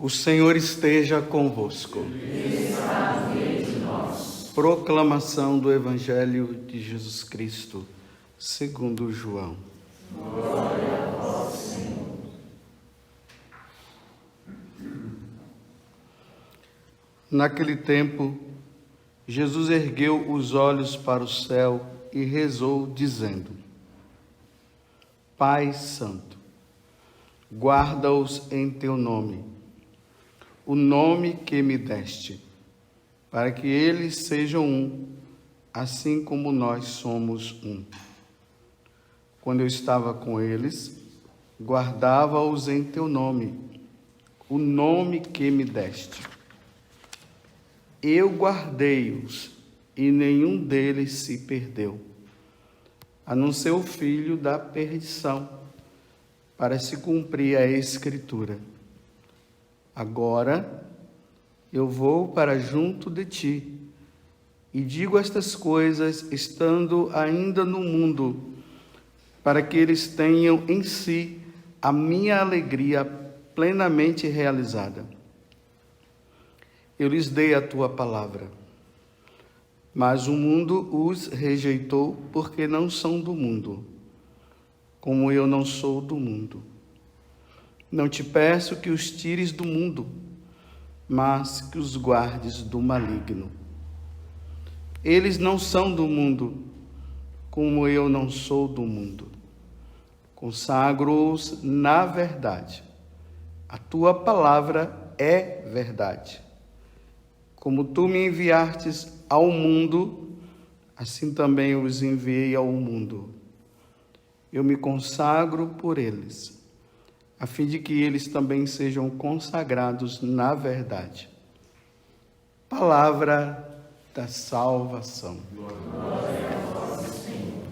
O Senhor esteja convosco. Proclamação do Evangelho de Jesus Cristo, segundo João. Glória a vós, Senhor. Naquele tempo, Jesus ergueu os olhos para o céu e rezou, dizendo: Pai Santo, guarda-os em teu nome, o nome que me deste, para que eles sejam um, assim como nós somos um. Quando eu estava com eles, guardava-os em teu nome, o nome que me deste. Eu guardei-os, e nenhum deles se perdeu, a não ser o filho da perdição, para se cumprir a Escritura. Agora eu vou para junto de ti, e digo estas coisas estando ainda no mundo, para que eles tenham em si a minha alegria plenamente realizada. Eu lhes dei a tua palavra, mas o mundo os rejeitou porque não são do mundo, como eu não sou do mundo. Não te peço que os tires do mundo, mas que os guardes do maligno. Eles não são do mundo, como eu não sou do mundo. Consagro-os na verdade. A tua palavra é verdade. Como tu me enviastes ao mundo, assim também os enviei ao mundo. Eu me consagro por eles, a fim de que eles também sejam consagrados na verdade. Palavra da salvação. Glória a vós, Senhor.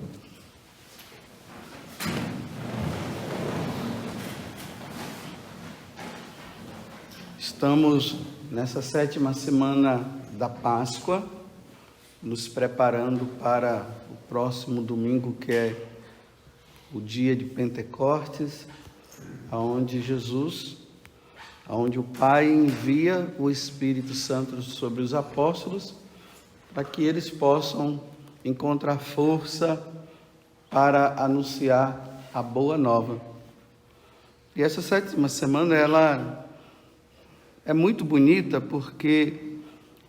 Estamos nessa 7ª semana da Páscoa, nos preparando para o próximo domingo, que é o dia de Pentecostes, onde o Pai envia o Espírito Santo sobre os apóstolos, para que eles possam encontrar força para anunciar a boa nova. E essa 7ª semana, ela é muito bonita, porque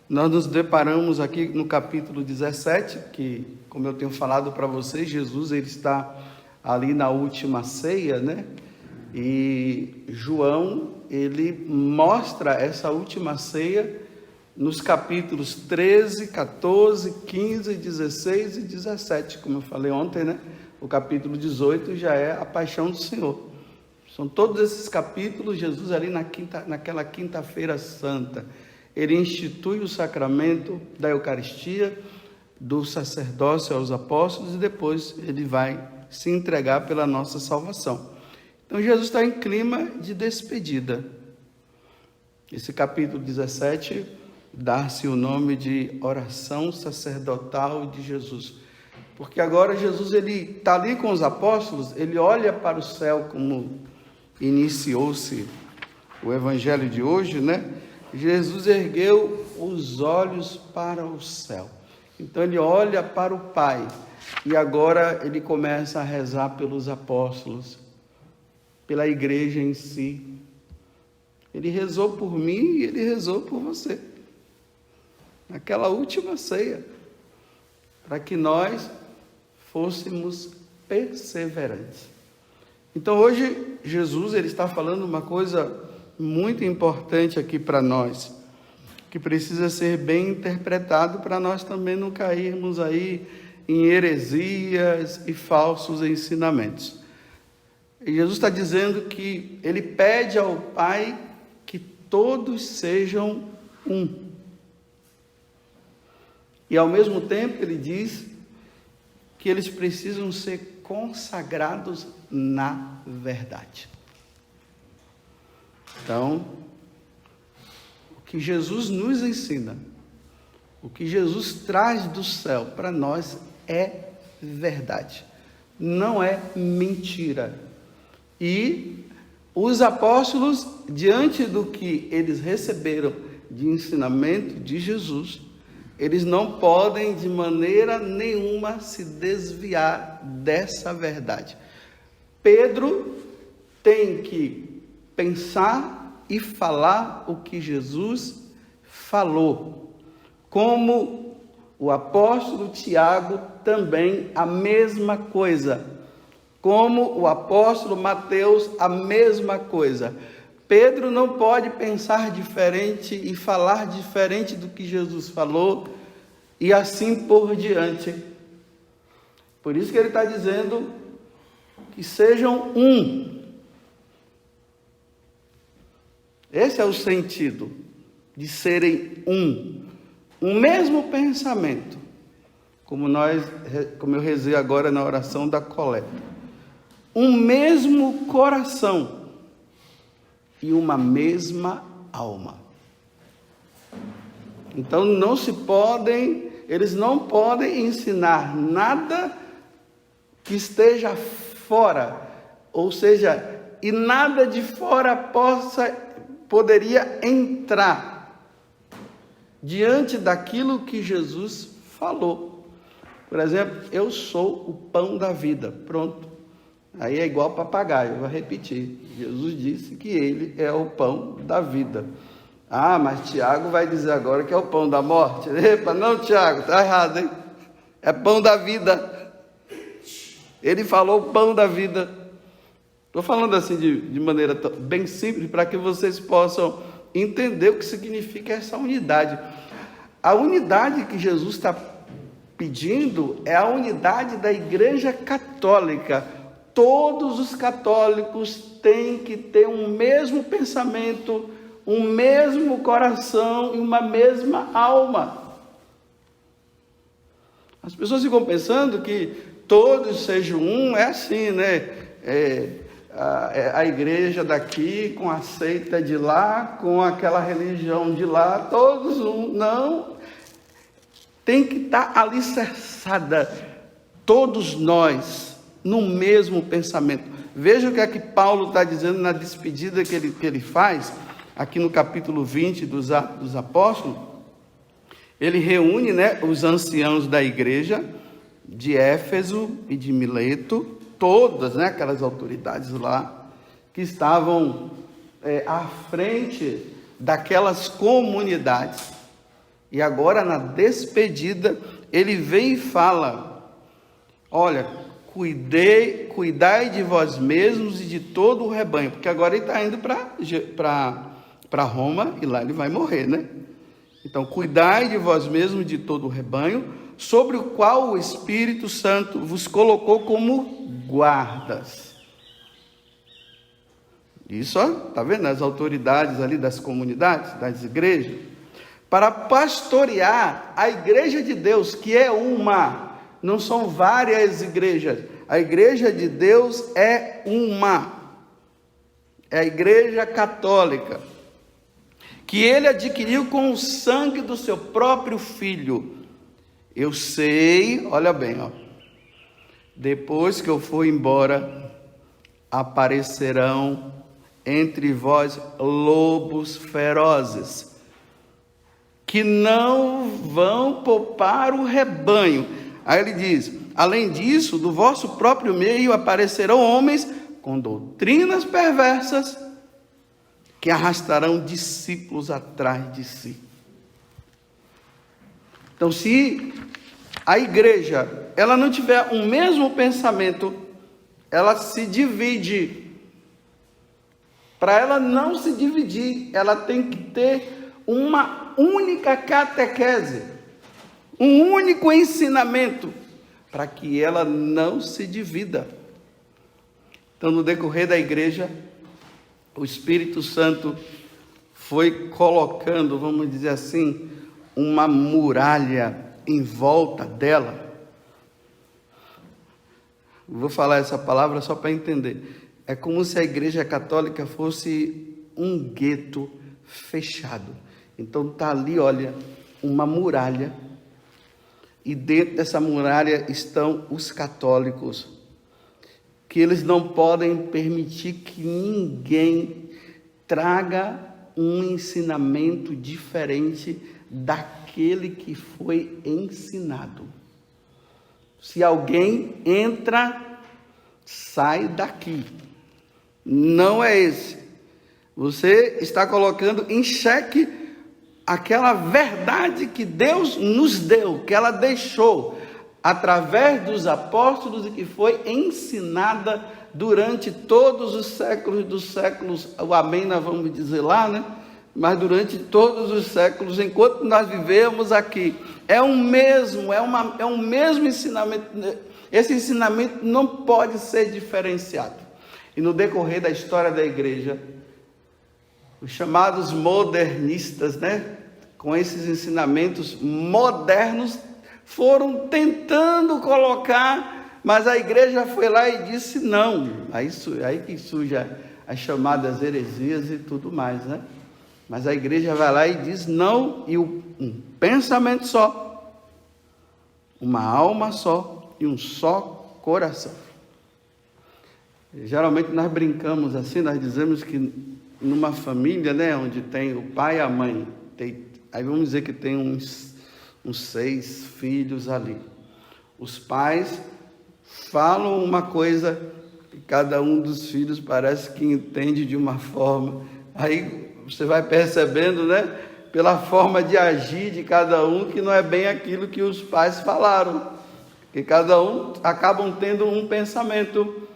nós nos deparamos aqui no capítulo 17, que, como eu tenho falado para vocês, Jesus ele está ali na última ceia, né? E João, ele mostra essa última ceia nos capítulos 13, 14, 15, 16 e 17, como eu falei ontem, né? O capítulo 18 já é a paixão do Senhor. São todos esses capítulos, Jesus ali naquela quinta-feira santa, ele institui o sacramento da Eucaristia, do sacerdócio aos apóstolos, e depois ele vai se entregar pela nossa salvação. Então Jesus está em clima de despedida. Esse capítulo 17 dá-se o nome de oração sacerdotal de Jesus, porque agora Jesus ele está ali com os apóstolos, ele olha para o céu, como iniciou-se o evangelho de hoje, né? Jesus ergueu os olhos para o céu. Então ele olha para o Pai e agora ele começa a rezar pelos apóstolos, pela igreja em si. Ele rezou por mim e ele rezou por você, naquela última ceia, para que nós fôssemos perseverantes. Então hoje Jesus ele está falando uma coisa muito importante aqui para nós, que precisa ser bem interpretado para nós também não cairmos aí em heresias e falsos ensinamentos. E Jesus está dizendo que ele pede ao Pai que todos sejam um. E ao mesmo tempo ele diz que eles precisam ser consagrados na verdade. Então, o que Jesus nos ensina, o que Jesus traz do céu para nós é verdade, não é mentira. E Os apóstolos, diante do que eles receberam de ensinamento de Jesus, eles não podem de maneira nenhuma se desviar dessa verdade. Pedro tem que pensar e falar o que Jesus falou. Como o apóstolo Tiago também a mesma coisa. Como o apóstolo Mateus a mesma coisa. Pedro não pode pensar diferente e falar diferente do que Jesus falou, e assim por diante. Por isso que ele está dizendo que sejam um. Esse é o sentido de serem um. Um mesmo pensamento, como eu rezei agora na oração da coleta. Um mesmo coração e uma mesma alma. Então eles não podem ensinar nada que esteja fora, ou seja, e nada de fora poderia entrar diante daquilo que Jesus falou. Por exemplo, eu sou o pão da vida. Pronto. Aí é igual papagaio, eu vou repetir. Jesus disse que ele é o pão da vida. Ah, mas Tiago vai dizer agora que é o pão da morte. Epa, não, Tiago, está errado, hein? É pão da vida. Ele falou pão da vida. Estou falando assim de maneira bem simples, para que vocês possam entender o que significa essa unidade. A unidade que Jesus está pedindo é a unidade da Igreja Católica. Todos os católicos têm que ter um mesmo pensamento, um mesmo coração e uma mesma alma. As pessoas ficam pensando que todos sejam um, é assim, né? A igreja daqui com a seita de lá, com aquela religião de lá, todos um. Não, tem que estar alicerçada, todos nós, no mesmo pensamento. Veja o que é que Paulo está dizendo na despedida que ele faz, aqui no capítulo 20 dos Atos dos Apóstolos. Ele reúne, os anciãos da igreja de Éfeso e de Mileto, todas, aquelas autoridades lá, que estavam à frente daquelas comunidades. E agora, na despedida, ele vem e fala: olha, cuidai de vós mesmos e de todo o rebanho, porque agora ele está indo para Roma, e lá ele vai morrer, Então, cuidai de vós mesmos e de todo o rebanho, sobre o qual o Espírito Santo vos colocou como guardas. Isso, está vendo? As autoridades ali das comunidades, das igrejas, para pastorear a igreja de Deus, que é uma, não são várias igrejas. A igreja de Deus é uma, é a igreja católica, que ele adquiriu com o sangue do seu próprio filho. Eu sei, olha bem, depois que eu for embora, aparecerão entre vós lobos ferozes, que não vão poupar o rebanho. Aí ele diz: além disso, do vosso próprio meio aparecerão homens com doutrinas perversas, que arrastarão discípulos atrás de si. Então, se a igreja ela não tiver um mesmo pensamento, ela se divide. Para ela não se dividir, ela tem que ter uma única catequese, um único ensinamento, para que ela não se divida. Então, no decorrer da igreja, o Espírito Santo foi colocando, vamos dizer assim, uma muralha em volta dela. Vou falar essa palavra só para entender. É como se a igreja católica fosse um gueto fechado. Então está ali, olha, uma muralha. E dentro dessa muralha estão os católicos. que eles não podem permitir que ninguém traga um ensinamento diferente daquele que foi ensinado. Se alguém entra, sai daqui. Não é esse. Você está colocando em xeque aquela verdade que Deus nos deu, que ela deixou através dos apóstolos e que foi ensinada durante todos os séculos dos séculos, o amém nós vamos dizer lá, né? Mas durante todos os séculos, enquanto nós vivemos aqui, é um mesmo ensinamento. Esse ensinamento não pode ser diferenciado. E no decorrer da história da igreja, os chamados modernistas, né, com esses ensinamentos modernos, foram tentando colocar, mas a igreja foi lá e disse não. Aí que surge as chamadas heresias e tudo mais, né? Mas a igreja vai lá e diz não, e um pensamento só, uma alma só e um só coração. Geralmente nós brincamos assim, nós dizemos que numa família, né, onde tem o pai e a mãe, aí vamos dizer que tem uns 6 filhos ali. Os pais falam uma coisa e cada um dos filhos parece que entende de uma forma. Aí você vai percebendo, né, pela forma de agir de cada um, que não é bem aquilo que os pais falaram. Que cada um acabam tendo um pensamento.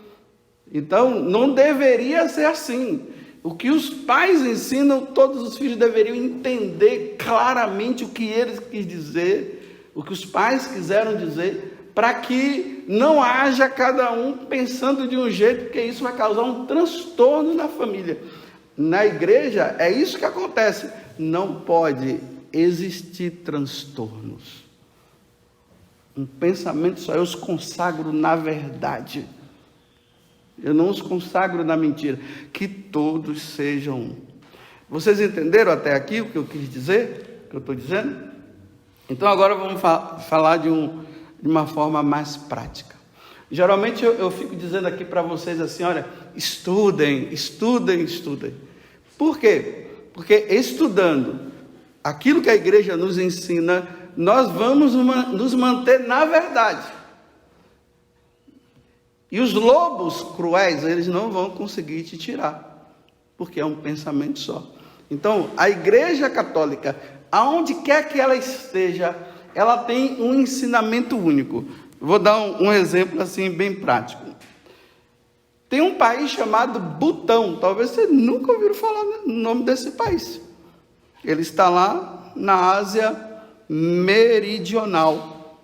Então, não deveria ser assim. O que os pais ensinam, todos os filhos deveriam entender claramente o que eles quis dizer, o que os pais quiseram dizer, para que não haja cada um pensando de um jeito, porque isso vai causar um transtorno na família. Na igreja, é isso que acontece. Não pode existir transtornos. Um pensamento só, eu os consagro na verdade. Eu não os consagro na mentira. Que todos sejam um. Vocês entenderam até aqui o que eu quis dizer? O que eu estou dizendo? Então agora vamos falar de uma forma mais prática. Geralmente eu fico dizendo aqui para vocês assim, olha, estudem. Por quê? Porque estudando aquilo que a igreja nos ensina, nós vamos nos manter na verdade. E os lobos cruéis, eles não vão conseguir te tirar, porque é um pensamento só. Então, a igreja católica, aonde quer que ela esteja, ela tem um ensinamento único. Vou dar um exemplo assim bem prático. Tem um país chamado Butão, talvez você nunca ouviram falar no nome desse país. Ele está lá na Ásia Meridional.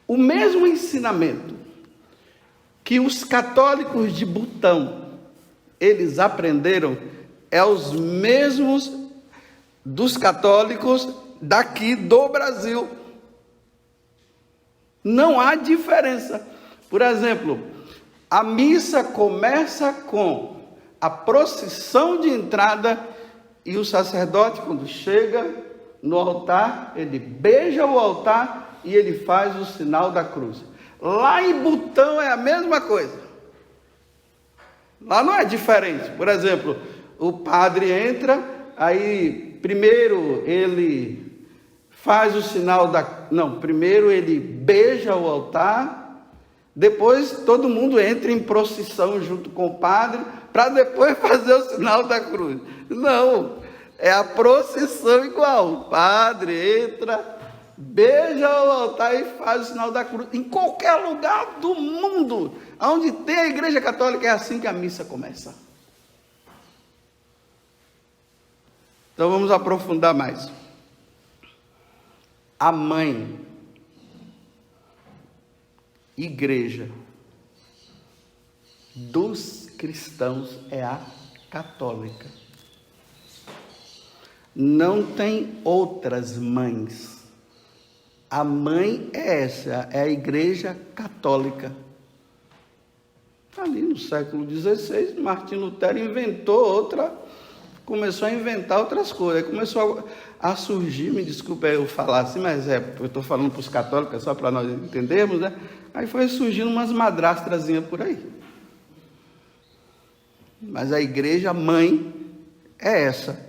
O mesmo ensinamento que os católicos de Butão, eles aprenderam, é os mesmos dos católicos daqui do Brasil. Não há diferença. Por exemplo, a missa começa com a procissão de entrada e o sacerdote, quando chega no altar, ele beija o altar e ele faz o sinal da cruz. Lá em Butão é a mesma coisa. Lá não é diferente. Por exemplo, o padre entra, aí primeiro ele faz o sinal primeiro ele beija o altar, depois todo mundo entra em procissão junto com o padre, para depois fazer o sinal da cruz. Não, é a procissão igual. O padre entra, beija o altar e faz o sinal da cruz. Em qualquer lugar do mundo, onde tem a igreja católica, é assim que a missa começa. Então vamos aprofundar mais. A mãe, igreja dos cristãos é a católica. Não tem outras mães. A mãe é essa, é a igreja católica. Ali no século XVI, Martim Lutero inventou outra começou a inventar outras coisas. Aí começou a surgir, me desculpe eu falar assim, mas eu estou falando para os católicos, é só para nós entendermos, né? Aí foi surgindo umas madrastrazinhas por aí. Mas a igreja mãe é essa.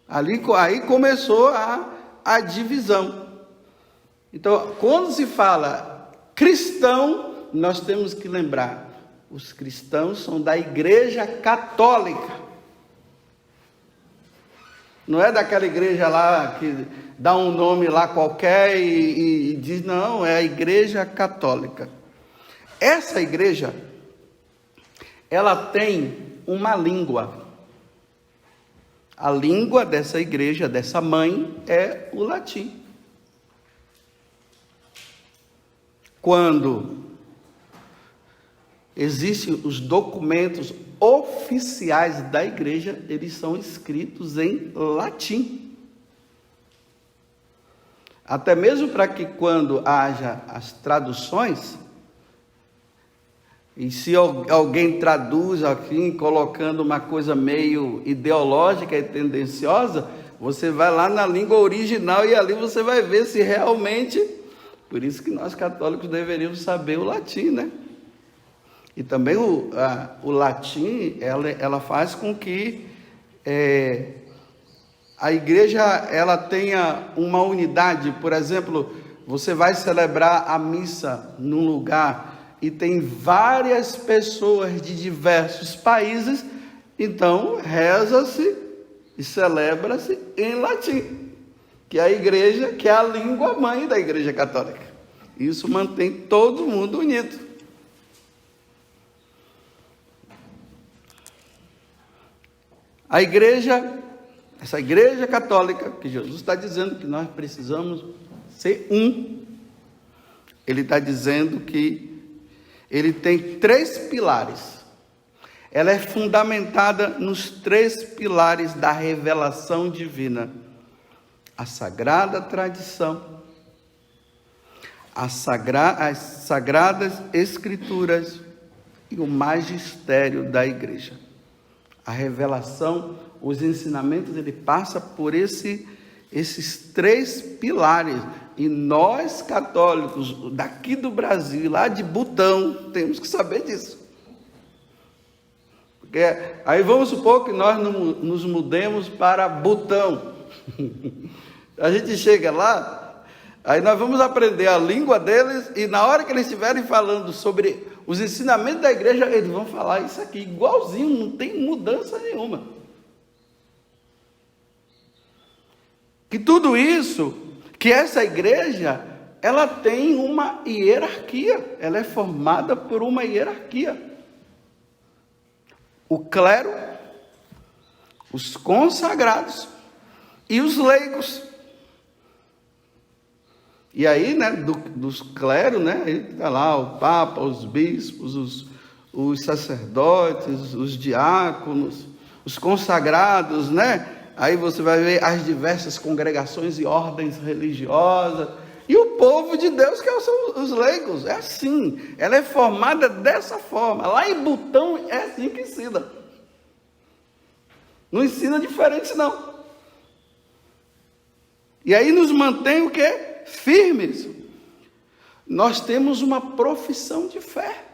Aí começou a divisão. Então, quando se fala cristão, nós temos que lembrar, os cristãos são da igreja católica. Não é daquela igreja lá que dá um nome lá qualquer e diz, não, é a igreja católica. Essa igreja, ela tem uma língua. A língua dessa igreja, dessa mãe, é o latim. Quando existem os documentos oficiais da igreja, eles são escritos em latim. Até mesmo para que quando haja as traduções, e se alguém traduz aqui, colocando uma coisa meio ideológica e tendenciosa, você vai lá na língua original e ali você vai ver se realmente... Por isso que nós católicos deveríamos saber o latim, né? E também o latim, ela faz com que a igreja ela tenha uma unidade. Por exemplo, você vai celebrar a missa num lugar e tem várias pessoas de diversos países, então reza-se e celebra-se em latim, que é a igreja, que é a língua mãe da igreja católica. Isso mantém todo mundo unido. A igreja, essa igreja católica, que Jesus está dizendo que nós precisamos ser um, ele está dizendo que ele tem 3 pilares. Ela é fundamentada nos 3 pilares da revelação divina: a sagrada tradição, as sagradas escrituras e o magistério da igreja. A revelação, os ensinamentos, ele passa por esses 3 pilares. E nós católicos daqui do Brasil, lá de Butão, temos que saber disso. Porque aí vamos supor que nós nos mudemos para Butão. A gente chega lá, aí nós vamos aprender a língua deles, e na hora que eles estiverem falando sobre os ensinamentos da igreja, eles vão falar isso aqui, igualzinho, não tem mudança nenhuma. Que tudo isso, que essa igreja, ela tem uma hierarquia, ela é formada por uma hierarquia. O clero, os consagrados e os leigos. E aí, né, dos cleros, né, está lá o Papa, os bispos, os sacerdotes, os diáconos, os consagrados, né? Aí você vai ver as diversas congregações e ordens religiosas. E o povo de Deus, que são os leigos. É assim, ela é formada dessa forma. Lá em Butão é assim que ensina. Não ensina diferente, não. E aí nos mantém o quê? Firmes. Nós temos uma profissão de fé.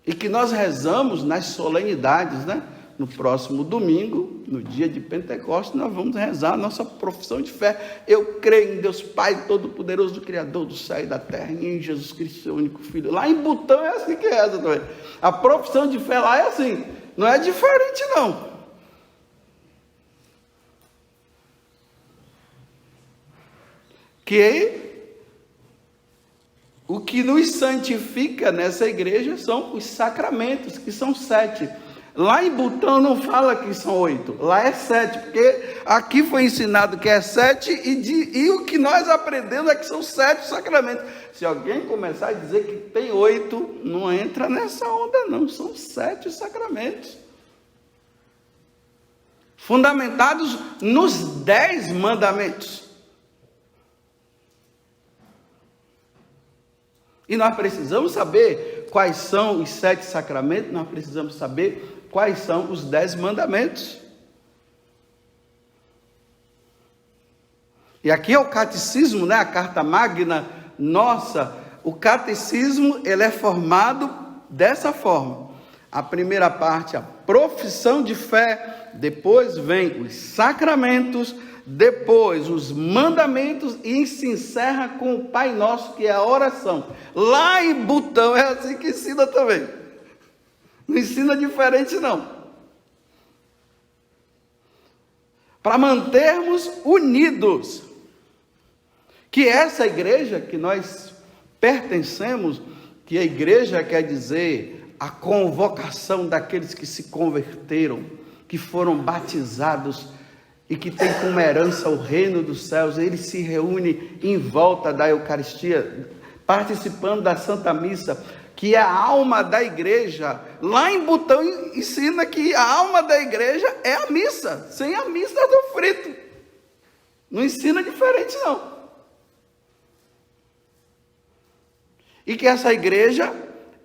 E que nós rezamos nas solenidades, né? No próximo domingo, no dia de Pentecostes, nós vamos rezar a nossa profissão de fé. Eu creio em Deus Pai Todo-Poderoso, Criador do céu e da terra, e em Jesus Cristo, seu único Filho. Lá em Butão é assim que reza também. A profissão de fé lá é assim, não é diferente não. Que o que nos santifica nessa igreja são os sacramentos, que são 7. Lá em Butão não fala que são 8, lá é 7, porque aqui foi ensinado que é 7 e o que nós aprendemos é que são 7 sacramentos. Se alguém começar a dizer que tem 8, não entra nessa onda não, são 7 sacramentos. Fundamentados nos 10 mandamentos. E nós precisamos saber quais são os 7 sacramentos, nós precisamos saber quais são os 10 mandamentos. E aqui é o catecismo, né? A carta magna nossa. O catecismo, ele é formado dessa forma. A primeira parte, a profissão de fé, depois vem os sacramentos, depois os mandamentos e se encerra com o Pai Nosso, que é a oração. Lá em Butão é assim que ensina também. Não ensina diferente não. Para mantermos unidos, que essa igreja que nós pertencemos, que a igreja quer dizer a convocação daqueles que se converteram, que foram batizados e que tem como herança o reino dos céus, eles se reúnem em volta da Eucaristia, participando da Santa Missa, que é a alma da igreja. Lá em Butão ensina que a alma da igreja é a missa, sem a missa do frito. Não ensina diferente não. E que essa igreja,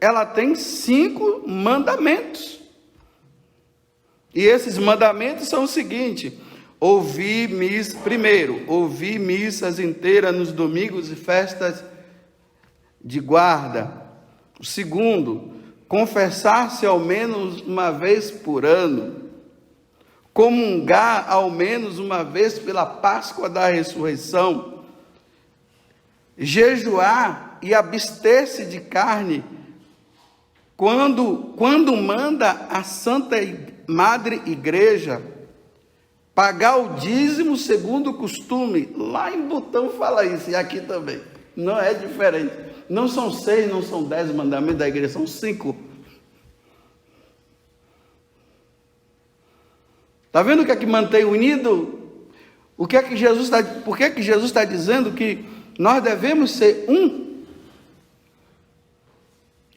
ela tem 5 mandamentos. E esses mandamentos são o seguinte: primeiro, ouvir missas inteiras nos domingos e festas de guarda. O segundo, confessar-se ao menos uma vez por ano. Comungar ao menos uma vez pela Páscoa da Ressurreição. Jejuar e abster-se de carne quando manda a Santa Madre Igreja. Pagar o dízimo segundo o costume. Lá em Butão fala isso, e aqui também. Não é diferente. Não são 6, não são 10 mandamentos da igreja, são 5. Está vendo o que é que mantém unido? Por que é que Jesus está dizendo que nós devemos ser um?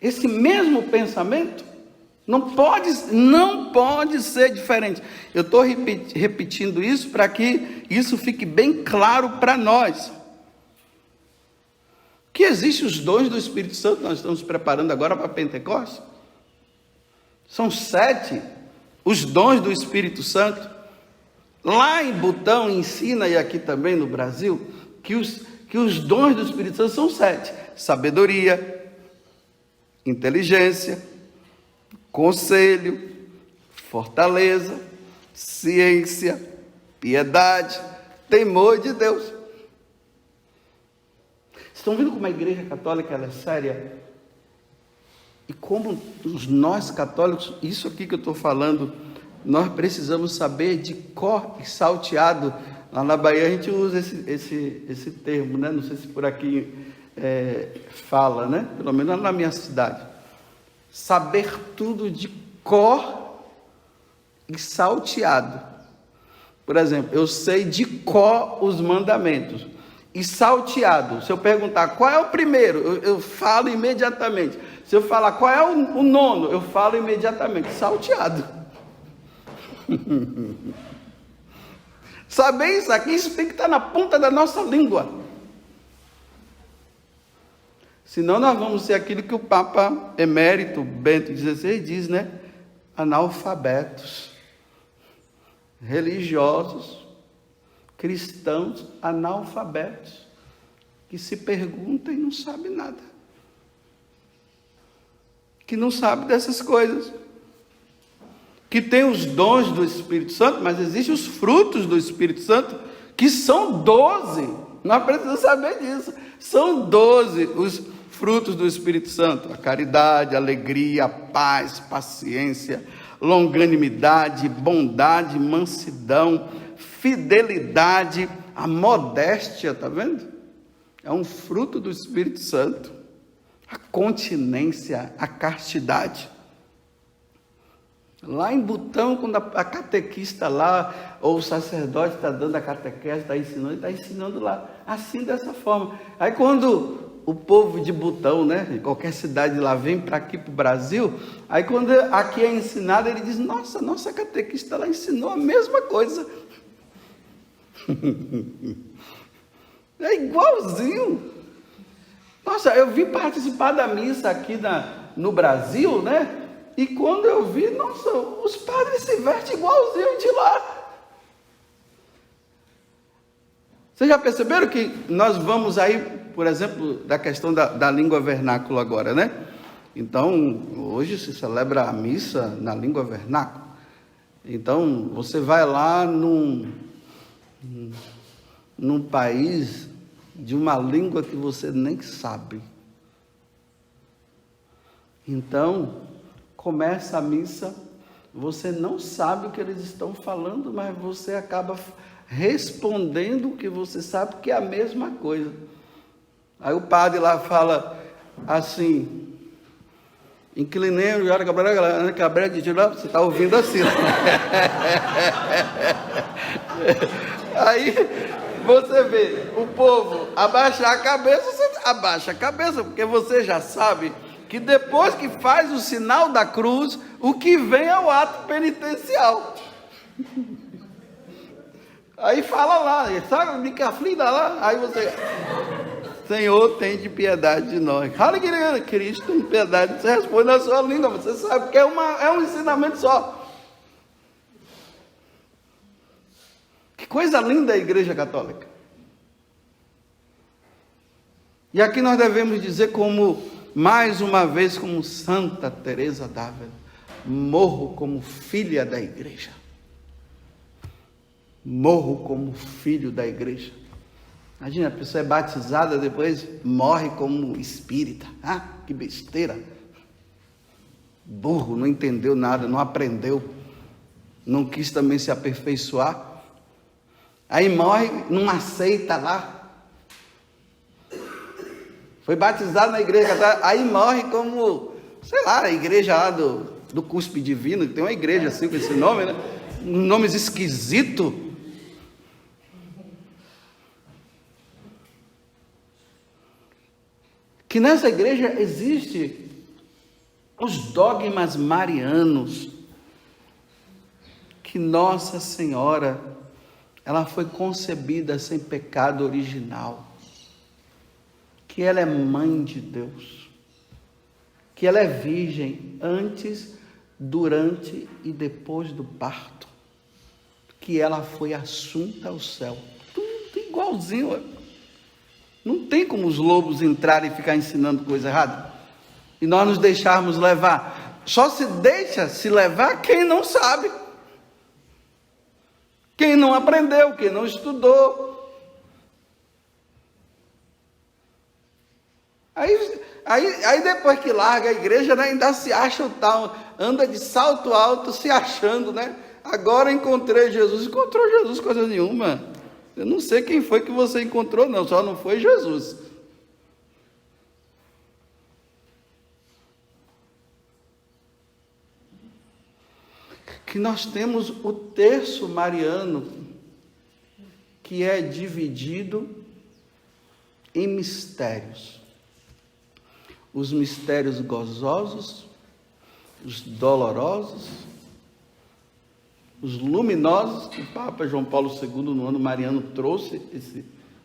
Esse mesmo pensamento não pode ser diferente. Eu estou repetindo isso para que isso fique bem claro para nós. Que existem os dons do Espírito Santo, nós estamos preparando agora para Pentecostes. São 7 os dons do Espírito Santo. Lá em Butão ensina, e aqui também no Brasil, que os dons do Espírito Santo são 7. Sabedoria, inteligência, conselho, fortaleza, ciência, piedade, temor de Deus. Estão vendo como a igreja católica ela é séria? E como nós católicos, isso aqui que eu estou falando, nós precisamos saber de cor e salteado. Lá na Bahia a gente usa esse termo, né? Não sei se por aqui fala, né? Pelo menos na minha cidade. Saber tudo de cor e salteado. Por exemplo, eu sei de cor os mandamentos. E salteado, se eu perguntar qual é o primeiro, eu falo imediatamente. Se eu falar qual é o nono, eu falo imediatamente. Salteado. Saber isso aqui, isso tem que estar na ponta da nossa língua. Senão nós vamos ser aquilo que o Papa Emérito Bento XVI diz, né? Analfabetos, religiosos, cristãos analfabetos, que se perguntam e não sabem nada, que não sabem dessas coisas, que tem os dons do Espírito Santo, mas existem os frutos do Espírito Santo, que são 12, nós precisamos saber disso, são 12 os frutos do Espírito Santo: a caridade, a alegria, a paz, paciência, longanimidade, bondade, mansidão, fidelidade, a modéstia, está vendo? É um fruto do Espírito Santo. A continência, a castidade. Lá em Butão, quando a catequista lá, ou o sacerdote está dando a catequese, ele está ensinando lá, assim, dessa forma. Aí quando o povo de Butão, né, em qualquer cidade lá, vem para aqui, para o Brasil, aí quando aqui é ensinado, ele diz: nossa catequista lá ensinou a mesma coisa. É igualzinho. Nossa, eu vim participar da missa aqui no Brasil, né? E quando eu vi, nossa, os padres se vestem igualzinho de lá. Vocês já perceberam que nós vamos aí, por exemplo, da questão da língua vernácula agora, né? Então, hoje se celebra a missa na língua vernácula. Então, você vai lá num país de uma língua que você nem sabe. Então, começa a missa, você não sabe o que eles estão falando, mas você acaba respondendo o que você sabe que é a mesma coisa. Aí o padre lá fala assim, inclinemos, você está ouvindo assim. Aí você vê o povo abaixar a cabeça, você abaixa a cabeça, porque você já sabe que depois que faz o sinal da cruz, o que vem é o ato penitencial. Aí fala lá, sabe, me aflida lá, aí você, Senhor, tem de piedade de nós. Cristo tem piedade, você responde na sua língua, você sabe que é um ensinamento só. Que coisa linda a Igreja Católica. E aqui nós devemos dizer mais uma vez, como Santa Teresa d'Ávila, morro como filha da Igreja. Morro como filho da Igreja. Imagina, a pessoa é batizada, depois morre como espírita. Ah, que besteira. Burro, não entendeu nada, não aprendeu, não quis também se aperfeiçoar. Aí morre, não aceita lá. Foi batizado na igreja, aí morre como, sei lá, a igreja lá do Cuspe Divino, que tem uma igreja assim com esse nome, né? Nomes esquisitos. Que nessa igreja existe os dogmas marianos, que Nossa Senhora, ela foi concebida sem pecado original, que ela é mãe de Deus, que ela é virgem antes, durante e depois do parto, que ela foi assunta ao céu, tudo igualzinho. Não tem como os lobos entrarem e ficar ensinando coisa errada. E nós nos deixarmos levar. Só se deixa se levar quem não sabe. Quem não aprendeu, quem não estudou. Aí depois que larga a igreja, né, ainda se acha o tal, anda de salto alto se achando, né? Agora encontrei Jesus. Encontrou Jesus coisa nenhuma. Eu não sei quem foi que você encontrou, não, só não foi Jesus. Que nós temos o terço mariano, que é dividido em mistérios. Os mistérios gozosos, os dolorosos, os luminosos, que o Papa João Paulo II, no ano mariano, trouxe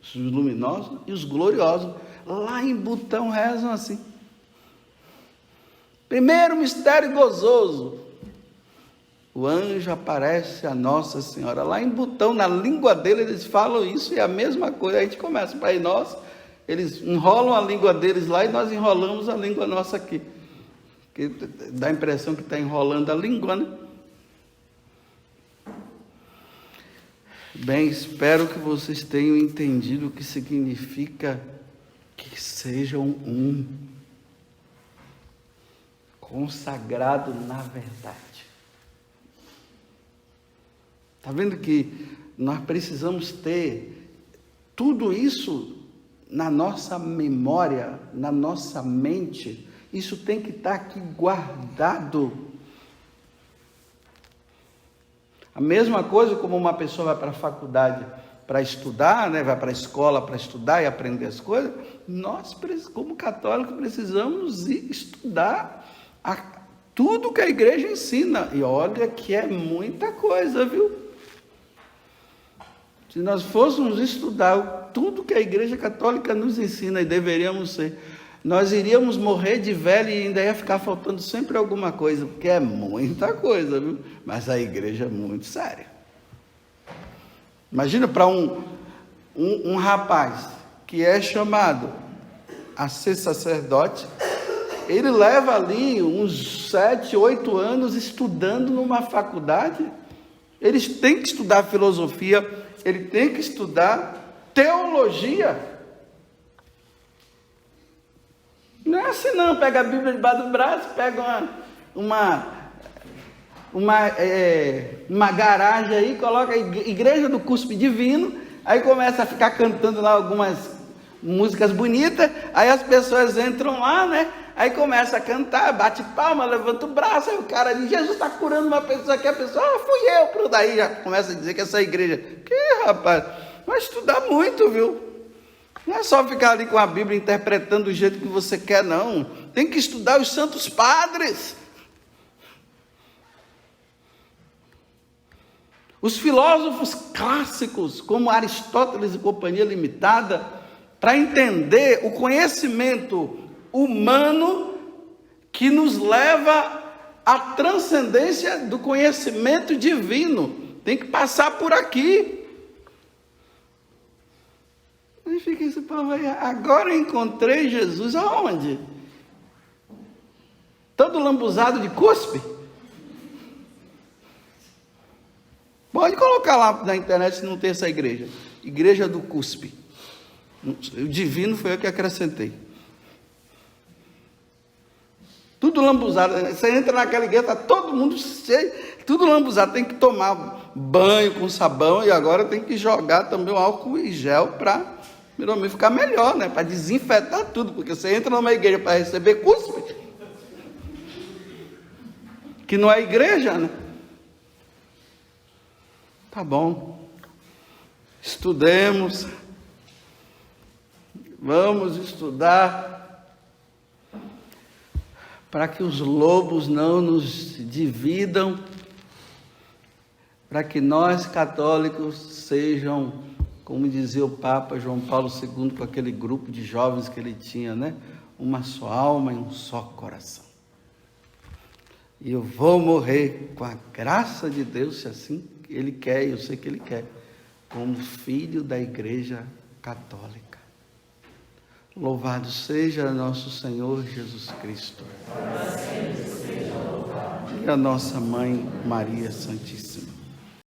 os luminosos, e os gloriosos. Lá em Butão rezam assim. Primeiro mistério gozoso. O anjo aparece a Nossa Senhora. Lá em Butão, na língua dele, eles falam isso, e é a mesma coisa. A gente começa, Pai Nosso, eles enrolam a língua deles lá, e nós enrolamos a língua nossa aqui. Que dá a impressão que está enrolando a língua, né? Bem, espero que vocês tenham entendido o que significa que sejam um, consagrado na verdade. Está vendo que nós precisamos ter tudo isso na nossa memória, na nossa mente. Isso tem que estar aqui guardado. A mesma coisa como uma pessoa vai para a faculdade para estudar, né? Vai para a escola para estudar e aprender as coisas, nós, como católicos, precisamos estudar tudo que a igreja ensina. E olha que é muita coisa, viu? Se nós fôssemos estudar tudo que a Igreja Católica nos ensina, e deveríamos ser, nós iríamos morrer de velho e ainda ia ficar faltando sempre alguma coisa, porque é muita coisa, viu? Mas a igreja é muito séria. Imagina para um rapaz que é chamado a ser sacerdote, ele leva ali uns 7, 8 anos estudando numa faculdade. Eles têm que estudar filosofia, ele tem que estudar teologia. Não é assim não, pega a Bíblia debaixo do braço, pega uma garagem aí, coloca a Igreja do Cuspe Divino, aí começa a ficar cantando lá algumas músicas bonitas, aí as pessoas entram lá, né? Aí começa a cantar, bate palma, levanta o braço, aí o cara diz, Jesus está curando uma pessoa aqui, a pessoa, fui eu, pronto, aí já começa a dizer que essa igreja, que rapaz, vai estudar muito, viu? Não é só ficar ali com a Bíblia interpretando do jeito que você quer, não. Tem que estudar os santos padres. Os filósofos clássicos, como Aristóteles e Companhia Limitada, para entender o conhecimento humano que nos leva à transcendência do conhecimento divino. Tem que passar por aqui. Aí fica esse povo aí, agora eu encontrei Jesus aonde? Todo lambuzado de cuspe? Pode colocar lá na internet se não tem essa igreja. Igreja do Cuspe. O divino foi eu que acrescentei. Tudo lambuzado. Você entra naquela igreja, está todo mundo cheio, tudo lambuzado. Tem que tomar banho com sabão e agora tem que jogar também o álcool e gel para ficar melhor, né? Para desinfetar tudo, porque você entra numa igreja para receber cuspe, que não é igreja, né? Tá bom, estudemos, vamos estudar, para que os lobos não nos dividam, para que nós católicos sejam, como dizia o Papa João Paulo II, com aquele grupo de jovens que ele tinha, né? Uma só alma e um só coração. E eu vou morrer com a graça de Deus, se assim Ele quer, eu sei que Ele quer, como filho da Igreja Católica. Louvado seja nosso Senhor Jesus Cristo. E a nossa Mãe Maria Santíssima.